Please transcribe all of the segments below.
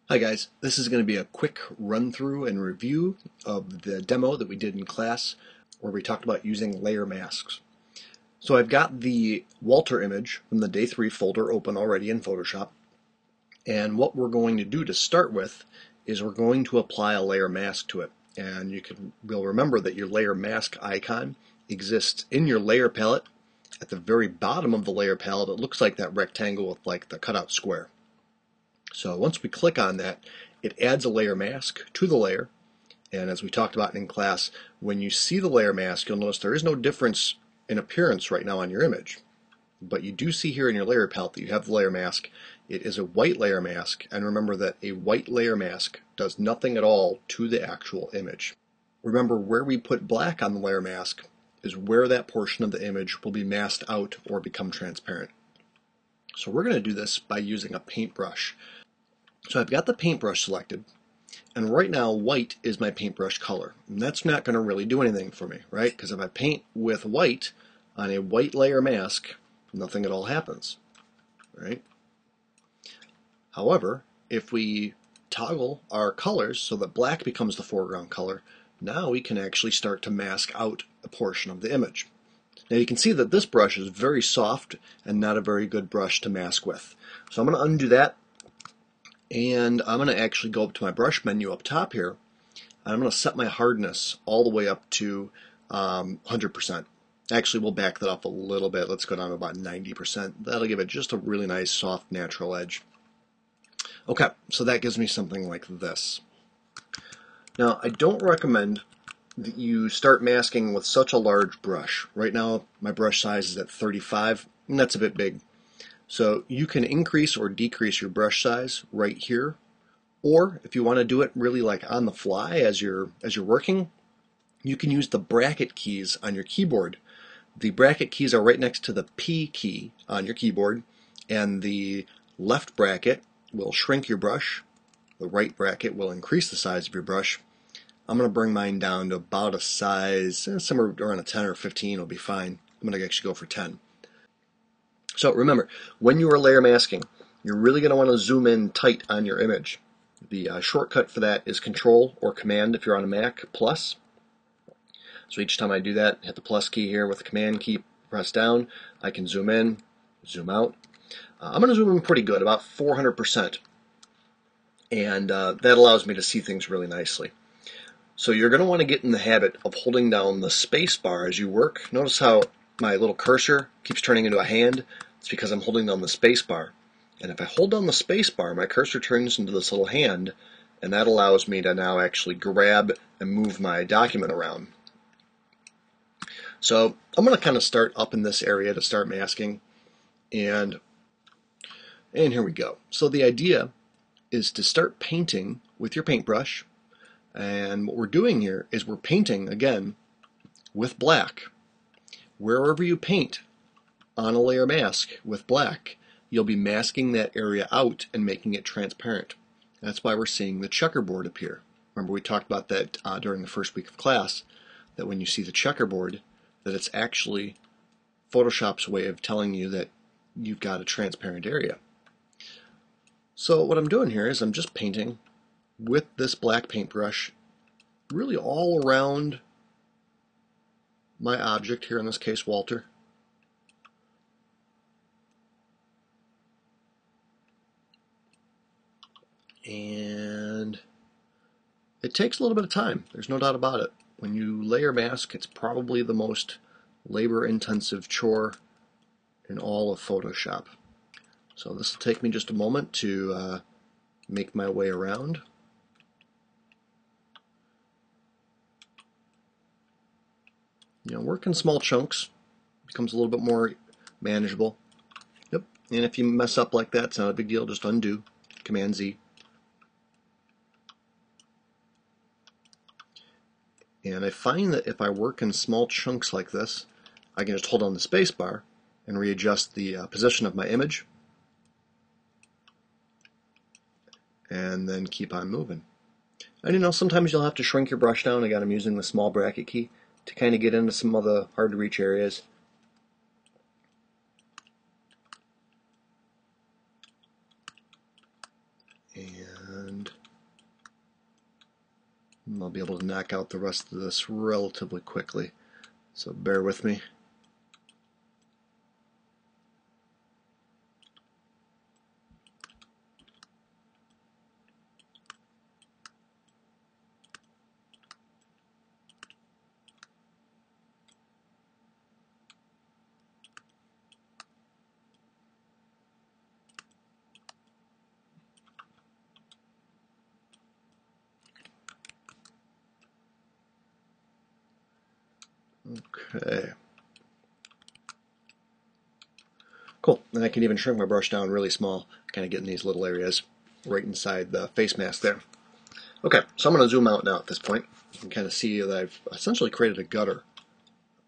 Hi guys, this is going to be a quick run through and review of the demo that we did in class where we talked about using layer masks. So I've got the Walter image from the day 3 folder open already in Photoshop, and what we're going to do to start with is we're going to apply a layer mask to it. And will remember that your layer mask icon exists in your layer palette. At the very bottom of the layer palette it looks like that rectangle with like the cutout square. So once we click on that, it adds a layer mask to the layer. And as we talked about in class, when you see the layer mask, you'll notice there is no difference in appearance right now on your image. But you do see here in your layer palette that you have the layer mask. It is a white layer mask, and remember that a white layer mask does nothing at all to the actual image. Remember, where we put black on the layer mask is where that portion of the image will be masked out or become transparent. So we're going to do this by using a paintbrush. So I've got the paintbrush selected, and right now white is my paintbrush color. And that's not going to really do anything for me, right? Because if I paint with white on a white layer mask, nothing at all happens, right? However, if we toggle our colors so that black becomes the foreground color, now we can actually start to mask out a portion of the image. Now you can see that this brush is very soft and not a very good brush to mask with. So I'm going to undo that. And I'm going to actually go up to my brush menu up top here, and I'm going to set my hardness all the way up to 100%. Actually, we'll back that up a little bit. Let's go down to about 90%. That'll give it just a really nice, soft, natural edge. Okay, so that gives me something like this. Now, I don't recommend that you start masking with such a large brush. Right now, my brush size is at 35, and that's a bit big. So you can increase or decrease your brush size right here, or if you want to do it really like on the fly as you're working, you can use the bracket keys on your keyboard. The bracket keys are right next to the P key on your keyboard, and the left bracket will shrink your brush. The right bracket will increase the size of your brush. I'm going to bring mine down to about a size, somewhere around a 10 or 15 will be fine. I'm going to actually go for 10. So remember, when you are layer masking, you're really going to want to zoom in tight on your image. The shortcut for that is Control or Command if you're on a Mac, plus. So each time I do that, hit the plus key here with the Command key, press down, I can zoom in, zoom out. I'm going to zoom in pretty good, about 400%. And that allows me to see things really nicely. So you're going to want to get in the habit of holding down the space bar as you work. Notice how my little cursor keeps turning into a hand. It's because I'm holding down the space bar. And if I hold down the space bar, my cursor turns into this little hand, and that allows me to now actually grab and move my document around. So I'm going to kind of start up in this area to start masking, and here we go. So the idea is to start painting with your paintbrush, and what we're doing here is we're painting, again, with black. Wherever you paint on a layer mask with black, you'll be masking that area out and making it transparent. That's why we're seeing the checkerboard appear. Remember, we talked about that during the first week of class, that when you see the checkerboard, that it's actually Photoshop's way of telling you that you've got a transparent area. So what I'm doing here is I'm just painting with this black paintbrush really all around my object, here in this case Walter. And it takes a little bit of time, there's no doubt about it. When you layer mask, it's probably the most labor-intensive chore in all of Photoshop. So this will take me just a moment to make my way around. Work in small chunks becomes a little bit more manageable. Yep, and if you mess up like that, it's not a big deal, just undo, Command Z. And I find that if I work in small chunks like this, I can just hold on the space bar and readjust the position of my image, and then keep on moving. And sometimes you'll have to shrink your brush down. Again, I'm using the small bracket key to kind of get into some of the hard to reach areas. And I'll be able to knock out the rest of this relatively quickly. So bear with me. Okay. Cool. And I can even shrink my brush down really small, kind of get in these little areas right inside the face mask there. Okay, so I'm going to zoom out now at this point. You can kind of see that I've essentially created a gutter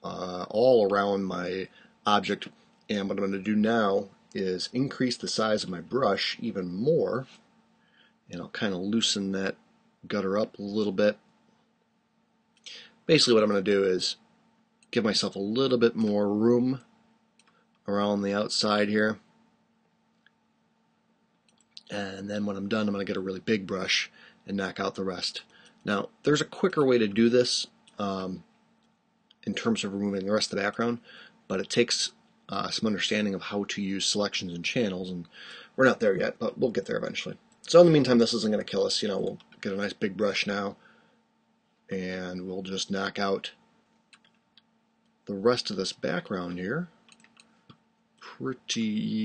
all around my object. And what I'm going to do now is increase the size of my brush even more. And I'll kind of loosen that gutter up a little bit. Basically what I'm going to do is give myself a little bit more room around the outside here. And then when I'm done, I'm going to get a really big brush and knock out the rest. Now, there's a quicker way to do this in terms of removing the rest of the background, but it takes some understanding of how to use selections and channels, and we're not there yet, but we'll get there eventually. So in the meantime, this isn't going to kill us. We'll get a nice big brush now, and we'll just knock out the rest of this background here pretty